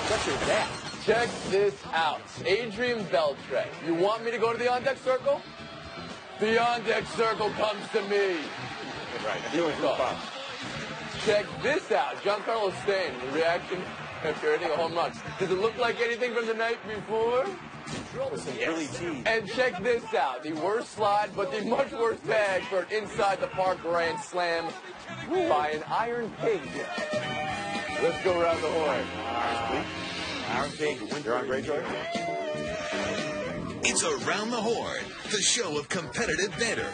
Such as that. Check this out. Adrian Beltre. You want me to go to the on-deck circle? The on-deck circle comes to me. Right. Check this out. Giancarlo Stanton, the reaction after hitting a home run. Does it look like anything from the night before? Yes. And check this out. The worst slide, but the much worse bag for an inside the park grand slam by an Iron Pig. Let's go around the horn. Iron Pig. You're on great, George. It's Around the Horn, the show of competitive banter.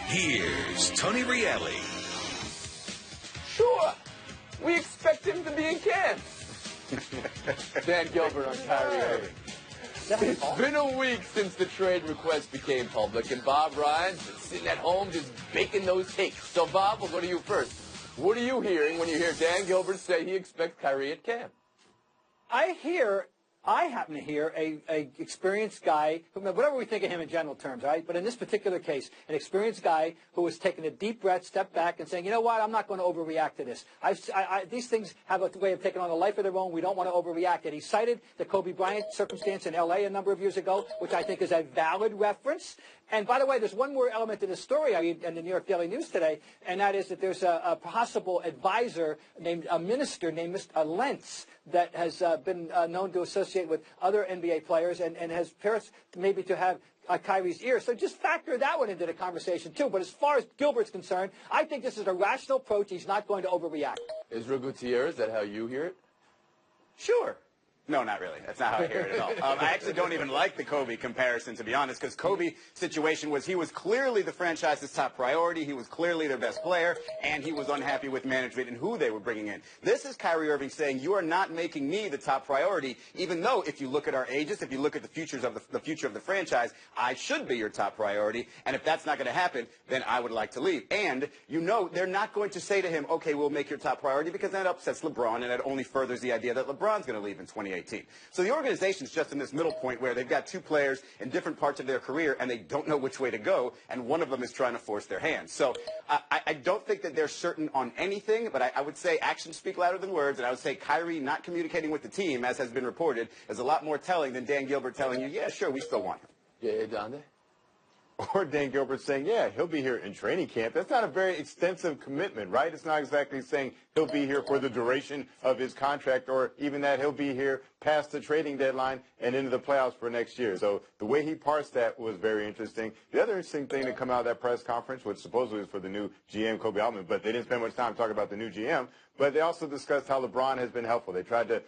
Here's Tony Reale. Sure. We expect him to be in camp. Dan Gilbert on Kyrie Irving. It's been a week since the trade request became public, and Bob Ryan's been sitting at home just baking those takes. So, Bob, we'll go to you first. What are you hearing when you hear Dan Gilbert say he expects Kyrie at camp? I happen to hear a experienced guy, whatever we think of him in general terms, right? But in this particular case, an experienced guy who was taking a deep breath, step back, and saying, you know what, I'm not going to overreact to this. These things have a way of taking on a life of their own. We don't want to overreact. And he cited the Kobe Bryant circumstance in L.A. a number of years ago, which I think is a valid reference. And by the way, there's one more element to this story I read in the New York Daily News today, and that is that there's a possible advisor a minister named Mr. Lentz that has been known to associate with other NBA players and has parents maybe to have Kyrie's ear. So just factor that one into the conversation, too. But as far as Gilbert's concerned, I think this is a rational approach. He's not going to overreact. Israel Gutierrez, is that how you hear it? Sure. No, not really. That's not how I hear it at all. I actually don't even like the Kobe comparison, to be honest, because Kobe's situation was he was clearly the franchise's top priority. He was clearly their best player, and he was unhappy with management and who they were bringing in. This is Kyrie Irving saying, you are not making me the top priority, even though if you look at our ages, if you look at the future of the franchise, I should be your top priority. And if that's not going to happen, then I would like to leave. And you know they're not going to say to him, okay, we'll make your top priority, because that upsets LeBron, and that only furthers the idea that LeBron's going to leave in 2018. So the organization's just in this middle point where they've got two players in different parts of their career, and they don't know which way to go, and one of them is trying to force their hand. So I don't think that they're certain on anything, but I would say actions speak louder than words, and I would say Kyrie not communicating with the team, as has been reported, is a lot more telling than Dan Gilbert telling you, yeah, sure, we still want him. Yeah, Donde? Or Dan Gilbert saying, yeah, he'll be here in training camp. That's not a very extensive commitment, right? It's not exactly saying he'll be here for the duration of his contract, or even that he'll be here past the trading deadline and into the playoffs for next year. So the way he parsed that was very interesting. The other interesting thing to come out of that press conference, which supposedly was for the new GM, Kobe Altman, but they didn't spend much time talking about the new GM, but they also discussed how LeBron has been helpful. They tried to,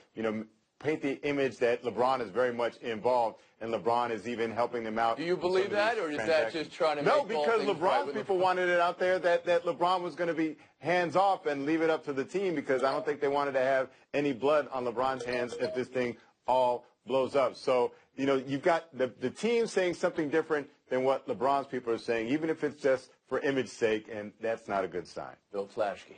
paint the image that LeBron is very much involved, and LeBron is even helping them out. Do you believe that, or is that just trying to No, because LeBron's people wanted it out there that LeBron was going to be hands-off and leave it up to the team, because I don't think they wanted to have any blood on LeBron's hands if this thing all blows up. So, you've got the team saying something different than what LeBron's people are saying, even if it's just for image's sake, and that's not a good sign. Bill Flashke.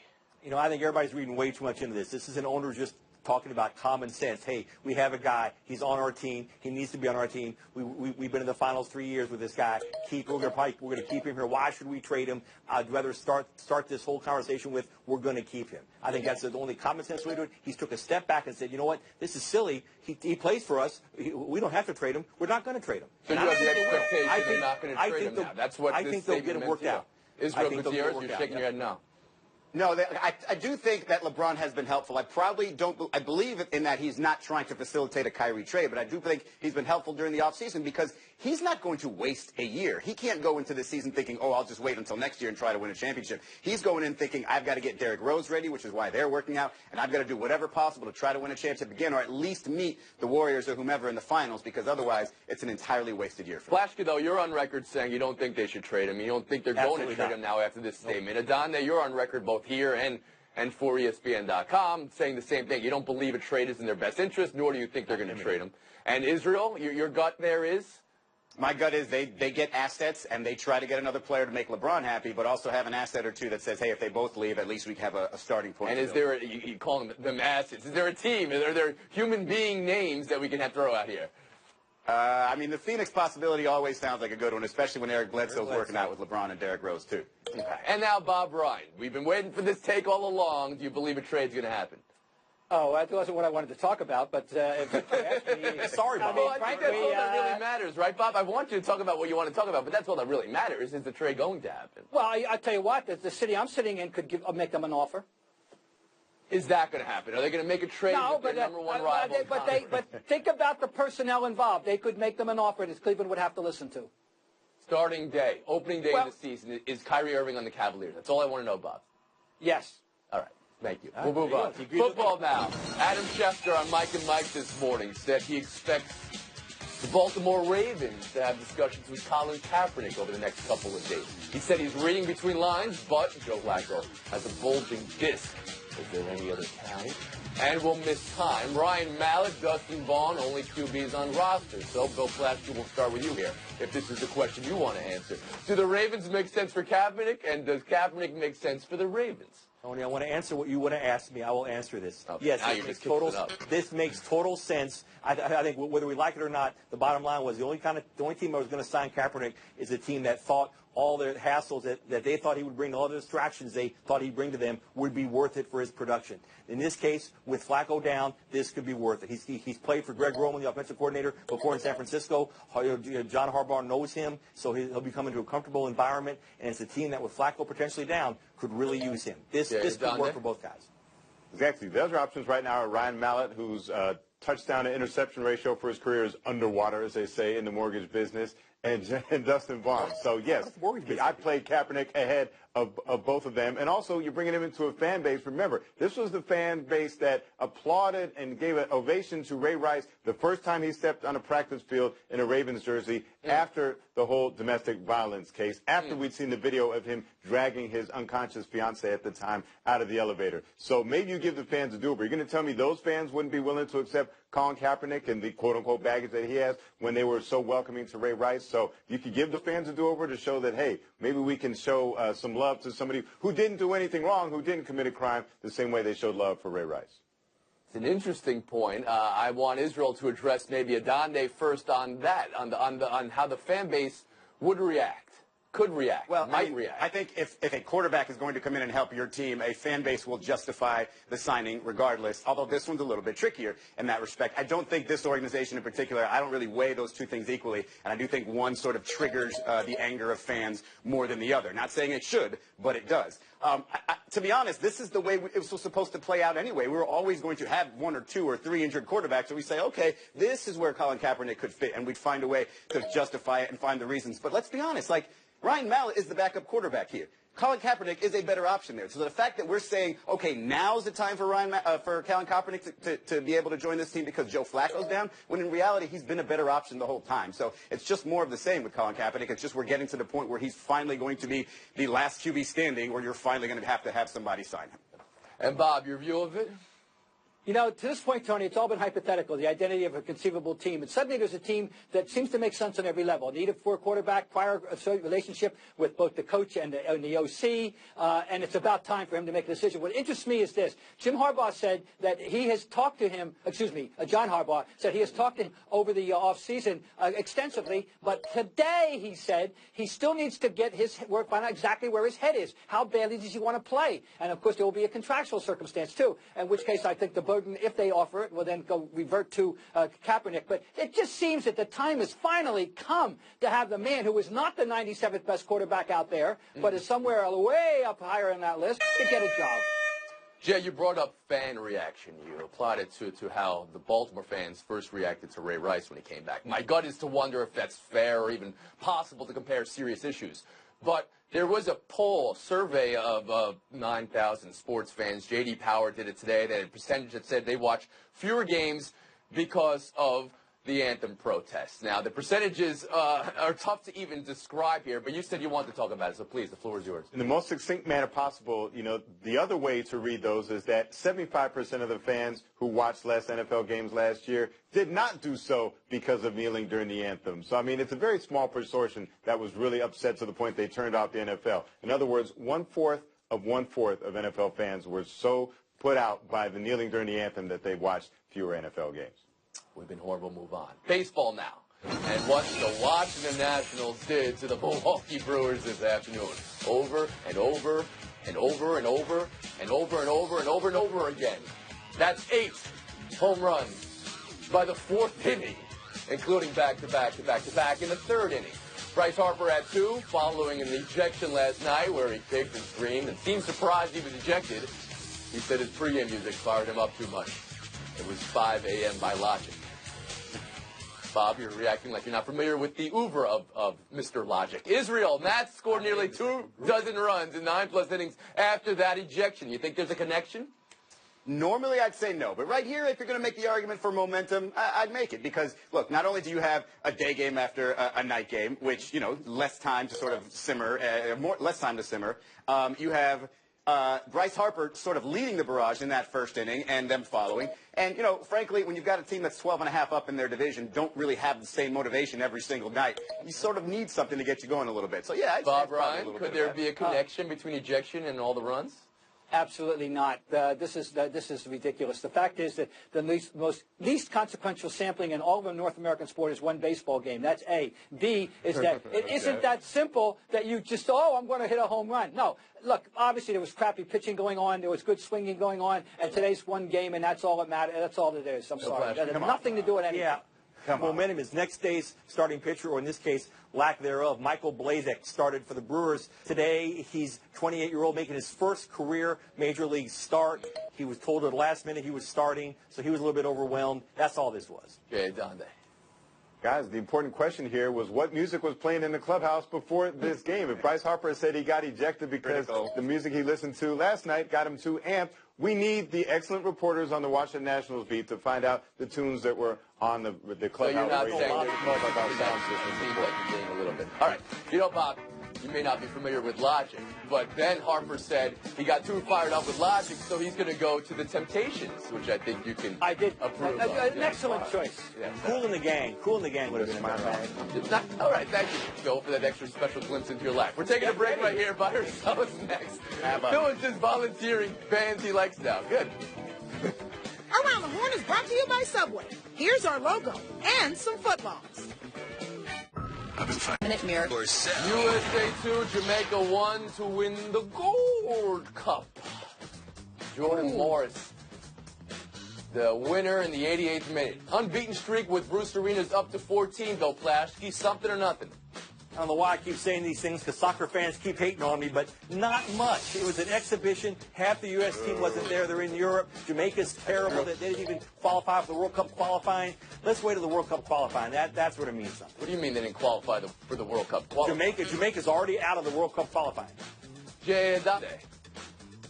I think everybody's reading way too much into this. This is an owner just talking about common sense. Hey, we have a guy. He's on our team. He needs to be on our team. We've been in the finals 3 years with this guy. We're going to keep him here. Why should we trade him? I'd rather start this whole conversation with, we're going to keep him. I think that's the only common sense way to do it. He took a step back and said, you know what? This is silly. He plays for us. We don't have to trade him. We're not going to trade him. So you have the expectation they're not going to trade him now. That's what I think they'll get him worked out. Israel Gutierrez, you're shaking your head no. No, I do think that LeBron has been helpful. I believe in that he's not trying to facilitate a Kyrie trade, but I do think he's been helpful during the offseason, because he's not going to waste a year. He can't go into this season thinking, oh, I'll just wait until next year and try to win a championship. He's going in thinking, I've got to get Derrick Rose ready, which is why they're working out, and I've got to do whatever possible to try to win a championship again, or at least meet the Warriors or whomever in the finals, because otherwise it's an entirely wasted year for him. Flashke, though, you're on record saying you don't think they should trade him. You don't think they're going to trade him now after this statement. Adonde, you're on record both here and for ESPN.com saying the same thing. You don't believe a trade is in their best interest, nor do you think they're going to trade him. And Israel, your gut there is? My gut is they get assets, and they try to get another player to make LeBron happy, but also have an asset or two that says, hey, if they both leave, at least we have a starting point. And is there, you call them assets, is there a team? Are there human being names that we can throw out here? The Phoenix possibility always sounds like a good one, especially when Eric Bledsoe's working out with LeBron and Derrick Rose, too. Okay. And now Bob Ryan. We've been waiting for this take all along. Do you believe a trade's going to happen? Oh, that wasn't what I wanted to talk about, but if you asked me, Sorry, Bob. Well, I think that's all that really matters, right, Bob? I want you to talk about what you want to talk about, but that's all that really matters. Is the trade going to happen? Well, I tell you what, the city I'm sitting in could make them an offer. Is that going to happen? Are they going to make a trade No, with their number one rival? But think about the personnel involved. They could make them an offer that Cleveland would have to listen to. Starting day, opening day of the season, is Kyrie Irving on the Cavaliers? That's all I want to know, Bob. Yes. All right. Thank you. We'll move on. Football now. Adam Schefter on Mike and Mike this morning said he expects the Baltimore Ravens to have discussions with Colin Kaepernick over the next couple of days. He said he's reading between lines, but Joe Flacco has a bulging disc. Is there any other talent? And we'll miss time. Ryan Mallett, Dustin Vaughn, only QBs on roster. So, Bill Plaschke, we'll start with you here, if this is the question you want to answer. Do the Ravens make sense for Kaepernick, and does Kaepernick make sense for the Ravens? Tony, I want to answer what you want to ask me. I will answer this. Okay, yes, this makes total sense. I think whether we like it or not, the bottom line was the only team that was going to sign Kaepernick is a team that thought all the hassles that they thought he would bring, all the distractions they thought he'd bring to them would be worth it for his production. In this case, with Flacco down, this could be worth it. He's played for Greg Roman, the offensive coordinator, before in San Francisco. John Harbaugh knows him, so he'll be coming to a comfortable environment, and it's a team that, with Flacco potentially down, could really use him. This could work for both guys. Exactly. The other options right now are Ryan Mallett, whose touchdown to interception ratio for his career is underwater, as they say in the mortgage business, and Dustin Vaughn. So, yes, I played Kaepernick ahead of both of them. And also, you're bringing him into a fan base. Remember, this was the fan base that applauded and gave an ovation to Ray Rice the first time he stepped on a practice field in a Ravens jersey after the whole domestic violence case, after we'd seen the video of him dragging his unconscious fiancée at the time out of the elevator. So maybe you give the fans a do-over. You're going to tell me those fans wouldn't be willing to accept Colin Kaepernick and the quote-unquote baggage that he has when they were so welcoming to Ray Rice? So you could give the fans a do-over to show that, hey, maybe we can show some love to somebody who didn't do anything wrong, who didn't commit a crime, the same way they showed love for Ray Rice. It's an interesting point. I want Israel to address maybe Adande first on that, on how the fan base would react. Could react, might react. I think if a quarterback is going to come in and help your team, a fan base will justify the signing regardless, although this one's a little bit trickier in that respect. I don't think this organization in particular, I don't really weigh those two things equally, and I do think one sort of triggers the anger of fans more than the other. Not saying it should, but it does. To be honest, this is the way it was supposed to play out anyway. We were always going to have 1 or 2 or 3 injured quarterbacks, so we say, okay, this is where Colin Kaepernick could fit, and we'd find a way to justify it and find the reasons. But let's be honest, Ryan Mallett is the backup quarterback here. Colin Kaepernick is a better option there. So the fact that we're saying, okay, now's the time for Colin Kaepernick to be able to join this team because Joe Flacco's down, when in reality he's been a better option the whole time. So it's just more of the same with Colin Kaepernick. It's just we're getting to the point where he's finally going to be the last QB standing, where you're finally going to have somebody sign him. And Bob, your view of it? You know, to this point, Tony, it's all been hypothetical, the identity of a conceivable team. And suddenly there's a team that seems to make sense on every level. Needed for a quarterback, prior relationship with both the coach and the OC, and it's about time for him to make a decision. What interests me is this. Jim Harbaugh said that he has talked to him, John Harbaugh said he has talked to him over the offseason extensively, but today he said he still needs to get his work, find out exactly where his head is. How badly does he want to play? And, of course, there will be a contractual circumstance, too, in which case I think the burden, if they offer it, will then go revert to Kaepernick. But it just seems that the time has finally come to have the man who is not the 97th best quarterback out there, but is somewhere way up higher on that list, to get a job. Jay, you brought up fan reaction. You applied it to how the Baltimore fans first reacted to Ray Rice when he came back. My gut is to wonder if that's fair or even possible to compare serious issues. But there was a poll, survey of 9,000 sports fans. J.D. Power did it today. They had a percentage that said they watch fewer games because of the anthem protests. Now, the percentages are tough to even describe here, but you said you wanted to talk about it, so please, the floor is yours. In the most succinct manner possible, the other way to read those is that 75% of the fans who watched less NFL games last year did not do so because of kneeling during the anthem. So, it's a very small proportion that was really upset to the point they turned off the NFL. In other words, 1/4 of NFL fans were so put out by the kneeling during the anthem that they watched fewer NFL games. We've been horrible. Move on. Baseball now. And what the Washington Nationals did to the Milwaukee Brewers this afternoon. Over and over and over and over and over and over and over and over again. That's 8 home runs by the 4th inning, including back-to-back in the 3rd inning. Bryce Harper had 2, following an ejection last night where he kicked and screamed and seemed surprised he was ejected. He said his pregame music fired him up too much. It was 5 a.m. by Logic. Bob, you're reacting like you're not familiar with the oeuvre of Mr. Logic. Israel, Nats scored nearly 2 dozen runs in 9+ innings after that ejection. You think there's a connection? Normally, I'd say no. But right here, if you're going to make the argument for momentum, I'd make it. Because, look, not only do you have a day game after a night game, which, you know, less time to sort of simmer, less time to simmer. You have Bryce Harper sort of leading the barrage in that 1st inning and them following. And, you know, frankly, when you've got a team that's 12.5 up in their division, don't really have the same motivation every single night. You sort of need something to get you going a little bit. So, yeah, I'd Bob say Ryan, could there be a connection between ejection and all the runs? Absolutely not. This is ridiculous. The fact is that the least consequential sampling in all of a North American sport is one baseball game. That's A. B is that it isn't that simple that you just, I'm going to hit a home run. No. Look, obviously there was crappy pitching going on. There was good swinging going on. And today's one game, and that's all that matters. That's all it is. I'm sorry. That has nothing to do with anything. Yeah. Momentum is next day's starting pitcher, or in this case, lack thereof. Michael Blazek started for the Brewers today. He's 28-year-old, making his first career major league start. He was told at the last minute he was starting, so he was a little bit overwhelmed. That's all this was. Jay Donde. Guys, the important question here was what music was playing in the clubhouse before this game. If Bryce Harper said he got ejected because the music he listened to last night got him too amped, we need the excellent reporters on the Washington Nationals beat to find out the tunes that were on the clubhouse. So you're not radio. saying there's sound system support. You're getting a little bit. All right. You know, Bob, you may not be familiar with Logic, but then Harper said he got too fired up with Logic, so he's going to go to the Temptations, which I think you can approve of. An excellent choice. Yeah, Cool in the Gang. Cool in the Gang would have been my bag. All right, thank you, Joe, for that extra special glimpse into your life. We're taking a break right here. Buy ourselves next. Doing just volunteering bands he likes now. Good. Around the Horn is brought to you by Subway. Here's our logo and some footlongs. Minute mirror. USA 2, Jamaica 1 to win the Gold Cup. Jordan Morris, the winner in the 88th minute. Unbeaten streak with Bruce Arenas up to 14, though, Plashke. Something or nothing? I don't know why I keep saying these things, because soccer fans keep hating on me, but not much. It was an exhibition. Half the U.S. team wasn't there. They're in Europe. Jamaica's terrible. They didn't even qualify for the World Cup qualifying. Let's wait to the World Cup qualifying. That's what it means something. What do you mean they didn't qualify for the World Cup qualifying? Jamaica's already out of the World Cup qualifying. Jay Donde.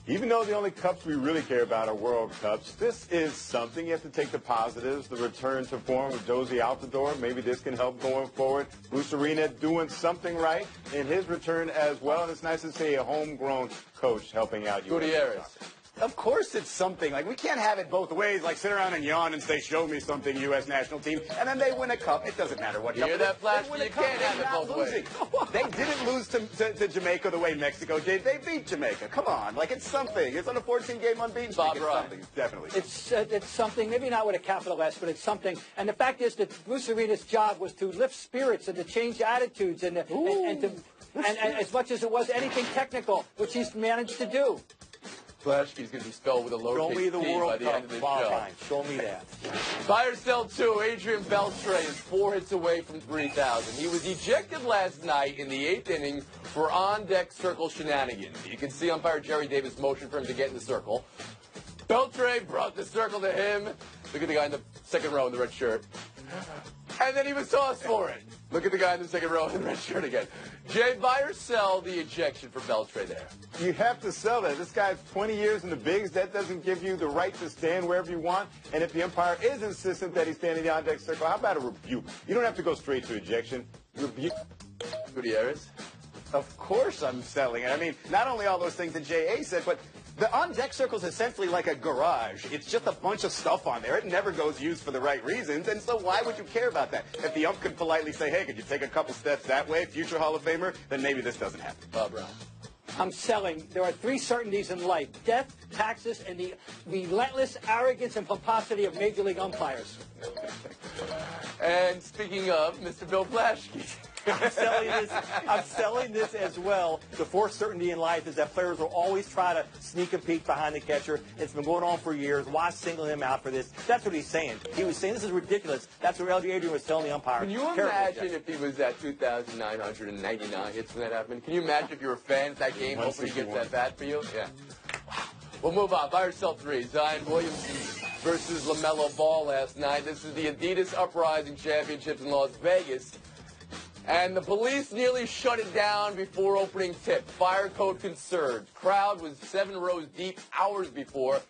Even though the only cups we really care about are World Cups, this is something. You have to take the positives, the return to form with Josie out the door. Maybe this can help going forward. Bruce Arena doing something right in his return as well. And it's nice to see a homegrown coach helping out you. Gutierrez. Of course it's something. Like, we can't have it both ways. Like, sit around and yawn and say, show me something, U.S. national team. And then they win a cup. It doesn't matter what cup. Hear that, Flash? They win a You cup. can't have it both ways. They didn't lose to Jamaica the way Mexico did. They beat Jamaica. Come on. Like, it's something. It's on a 14-game unbeaten streak. Bob It's Ryan. something. Definitely. It's something, maybe not with a capital S, but it's something. And the fact is that Bruce Arena's job was to lift spirits and to change attitudes and as much as it was anything technical, which he's managed to do. Plashke's going to be spelled with a Show me lowercase the t by World the end Cup of this show. qualifying. Show me that. Buy or sell 2, Adrian Beltre is 4 hits away from 3,000. He was ejected last night in the 8th inning for on-deck circle shenanigans. You can see umpire Jerry Davis motion for him to get in the circle. Beltre brought the circle to him. Look at the guy in the second row in the red shirt. And then he was tossed for it. Look at the guy in the second row in the red shirt again. Jay, buy or sell the ejection for Beltre there? You have to sell that. This guy's 20 years in the bigs. That doesn't give you the right to stand wherever you want. And if the umpire is insistent that he's standing in the on-deck circle, how about a rebuke? You don't have to go straight to ejection. Rebuke. Gutierrez? Of course I'm selling it. I mean, not only all those things that J.A. said, but the on-deck circle is essentially like a garage. It's just a bunch of stuff on there. It never goes used for the right reasons, and so why would you care about that? If the ump could politely say, hey, could you take a couple steps that way, future Hall of Famer, then maybe this doesn't happen. Bob Brown. I'm selling. There are 3 certainties in life: death, taxes, and the relentless arrogance and pomposity of Major League umpires. And speaking of Mr. Bill Plashke. I'm selling this as well. The fourth certainty in life is that players will always try to sneak a peek behind the catcher. It's been going on for years. Why single him out for this? That's what he's saying. He was saying this is ridiculous. That's what Adrian was telling the umpire. Can you imagine if he was at 2,999 hits when that happened? Can you imagine if you were a fan at that game hoping he gets that bat for you? Yeah. We'll move on. Buy or sell three. Zion Williamson versus LaMelo Ball last night. This is the Adidas Uprising Championships in Las Vegas. And the police nearly shut it down before opening tip. Fire code conserved. Crowd was 7 rows deep hours before.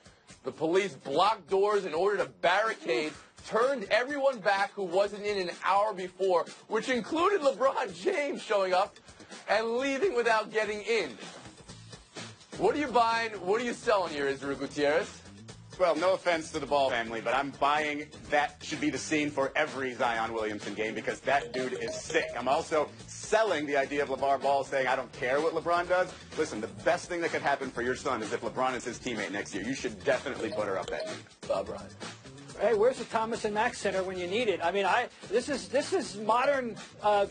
The police blocked doors in order to barricade, turned everyone back who wasn't in an hour before, which included LeBron James showing up and leaving without getting in. What are you buying? What are you selling here, Israel Gutierrez? Well, no offense to the Ball family, but I'm buying that should be the scene for every Zion Williamson game because that dude is sick. I'm also selling the idea of LeVar Ball saying, I don't care what LeBron does. Listen, the best thing that could happen for your son is if LeBron is his teammate next year. You should definitely butter up that dude. Bob Ryan. Hey, where's the Thomas and Mack Center when you need it? I mean, this is modern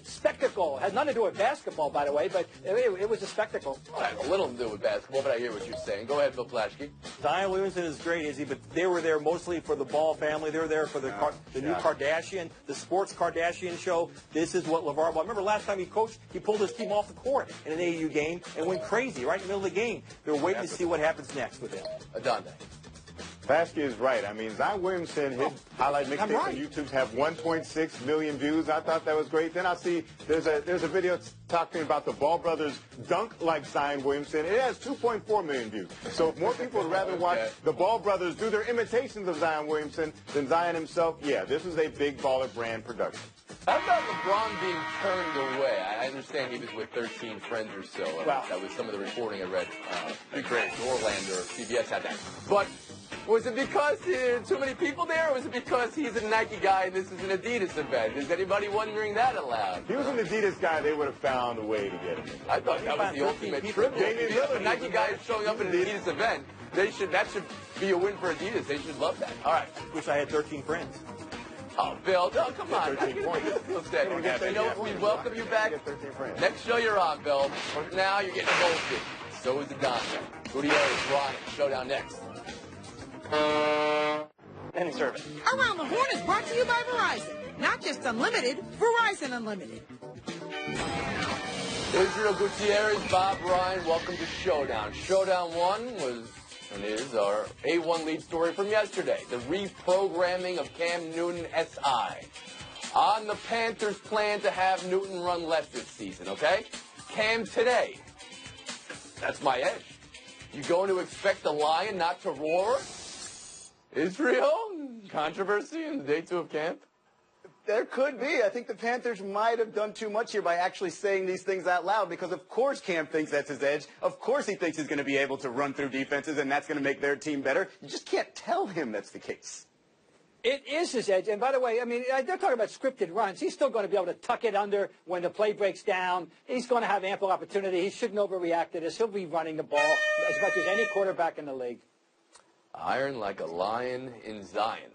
spectacle. It has nothing to do with basketball, by the way, but it was a spectacle. Well, it has a little to do with basketball, but I hear what you're saying. Go ahead, Bill Plashke. Zion Williamson is great, Izzy, but they were there mostly for the Ball family. They were there for the new Kardashian, the sports Kardashian show. This is what LeVar Ball. Remember last time he coached, he pulled his team off the court in an AAU game and went crazy right in the middle of the game. They're waiting to see what happens next with him. Adonde. Paskey is right. I mean, Zion Williamson, his highlight mixtape on YouTube have 1.6 million views. I thought that was great. Then I see there's a video talking about the Ball brothers dunk like Zion Williamson. It has 2.4 million views. So if more people would rather watch the Ball brothers do their imitations of Zion Williamson than Zion himself, yeah, this is a big baller brand production. How about LeBron being turned away? I understand he was with 13 friends or so. Wow. That was some of the reporting I read. Orlando or CBS had that. But was it because there are too many people there, or was it because he's a Nike guy and this is an Adidas event? Is anybody wondering that aloud? If he was an Adidas guy, they would have found a way to get him. I thought that was the ultimate tribute. If a Nike guy is showing up at an Adidas event, that should be a win for Adidas. They should love that. All right. Wish I had 13 friends. Oh, Bill, no, come on. You know what? We welcome you back. Next show you're on, Bill. For now, you're getting bolted. So is Adonde. Gutierrez, Ron, showdown next. And Irving. Around the Horn is brought to you by Verizon. Not just unlimited, Verizon Unlimited. Israel Gutierrez, Bob Ryan, welcome to Showdown. Showdown 1 was and is our A1 lead story from yesterday, the reprogramming of Cam Newton SI. On the Panthers' plan to have Newton run left this season, okay? Cam today. That's my edge. You going to expect the Lion not to roar? Israel? Controversy in day 2 of camp? There could be. I think the Panthers might have done too much here by actually saying these things out loud because, of course, Cam thinks that's his edge. Of course he thinks he's going to be able to run through defenses and that's going to make their team better. You just can't tell him that's the case. It is his edge. And by the way, I mean, they're talking about scripted runs. He's still going to be able to tuck it under when the play breaks down. He's going to have ample opportunity. He shouldn't overreact to this. He'll be running the ball as much as any quarterback in the league. Iron like a lion in Zion.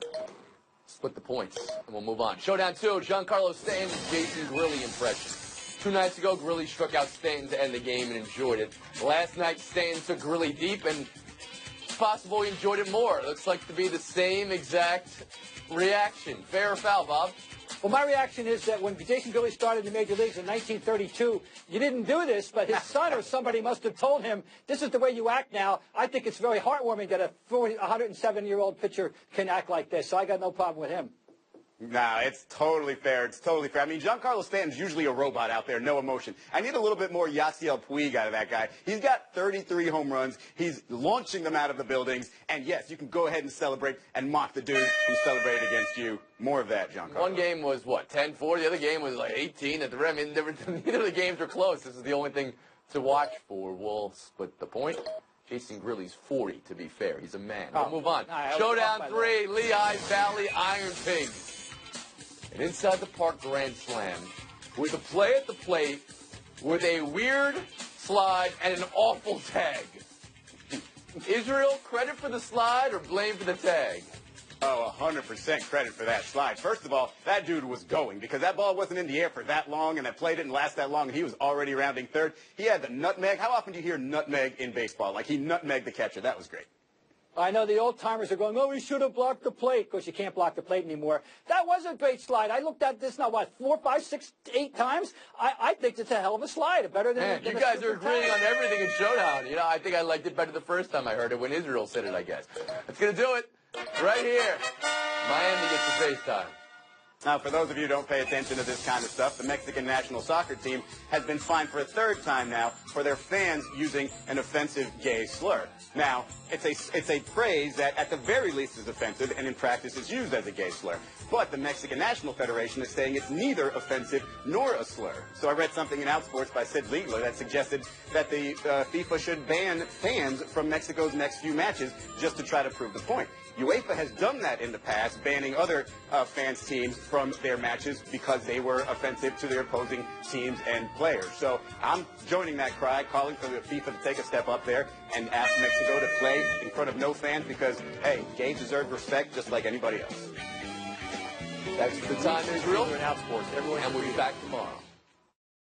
Split the points, and we'll move on. Showdown 2, Giancarlo Stanton and Jason Grilli impression. 2 nights ago, Grilli struck out Stanton to end the game and enjoyed it. Last night, Stanton took Grilli deep, and it's possible he enjoyed it more. It looks like to be the same exact reaction. Fair or foul, Bob? Well, my reaction is that when Jason Grilli started in the Major Leagues in 1932, you didn't do this, but his son or somebody must have told him, this is the way you act now. I think it's very heartwarming that a 107-year-old pitcher can act like this, so I got no problem with him. Nah, it's totally fair. It's totally fair. I mean, Giancarlo Stanton's usually a robot out there, no emotion. I need a little bit more Yasiel Puig out of that guy. He's got 33 home runs. He's launching them out of the buildings. And, yes, you can go ahead and celebrate and mock the dude who celebrated against you. More of that, Giancarlo. One game was, what, 10-4? The other game was like 18 at the rim. I mean, neither of the games were close. This is the only thing to watch for. We'll split the point. Jason Grilli's 40, to be fair. He's a man. We'll move on. Showdown 3, Lehigh Valley Iron Pigs. An inside the park grand slam with a play at the plate with a weird slide and an awful tag. Israel, credit for the slide or blame for the tag? Oh, 100% credit for that slide. First of all, that dude was going because that ball wasn't in the air for that long and that play didn't last that long and he was already rounding third. He had the nutmeg. How often do you hear nutmeg in baseball? Like he nutmegged the catcher. That was great. I know the old-timers are going, oh, we should have blocked the plate. Of course, you can't block the plate anymore. That was a great slide. I looked at this now, 4, 5, 6, 8 times. I think it's a hell of a slide. Better than Man, than you a guys are super agreeing towel. on everything in Showdown. You know, I think I liked it better the first time I heard it when Israel said it, I guess. That's going to do it. Right here. Miami gets the FaceTime. Now, for those of you who don't pay attention to this kind of stuff, the Mexican national soccer team has been fined for a third time now for their fans using an offensive gay slur. Now, it's a phrase that at the very least is offensive and in practice is used as a gay slur. But the Mexican National Federation is saying it's neither offensive nor a slur. So I read something in Outsports by Sid Ziegler that suggested that the FIFA should ban fans from Mexico's next few matches just to try to prove the point. UEFA has done that in the past, banning other fans' teams from their matches because they were offensive to their opposing teams and players. So I'm joining that cry, calling for the FIFA to take a step up there and ask Mexico to play in front of no fans because, hey, gays deserve respect just like anybody else. That's the time, Israel. And Outsports. Everyone And we'll be back tomorrow.